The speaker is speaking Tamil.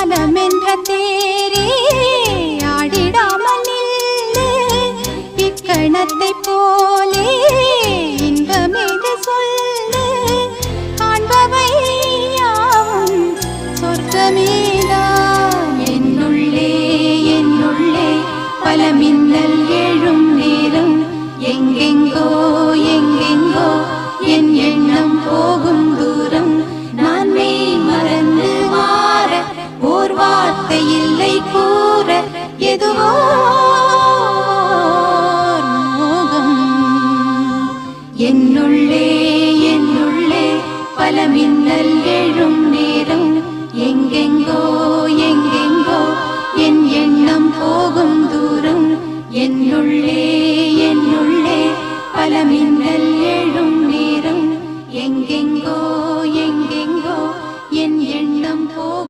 மனமென்ற தேரே ஆடிடாமல் நில்லு இக்கணத்தை போலே இன்பமேது சொல்லு காண்பவை யாவும் சொர்க்கமேதான் என்னுள்ளே என்னுள்ளே பல மின்னல் எழும் நேரம் எங்கெங்கோ எங்கெங்கோ என் எண்ணம் போகும் தூரம் நான் மெய் மறந்து மாற ஓர் வார்த்தை இல்லை கூற எதுவோ மோகம் என்னுள்ளே என்னுள்ளே பல மின்னல் எழும் நேரம் எங்கெங்கோ எங்கெங்கோ என் எண்ணம் போகும் தூரம் என்னுள்ளே என்னுள்ளே பல மின்னல்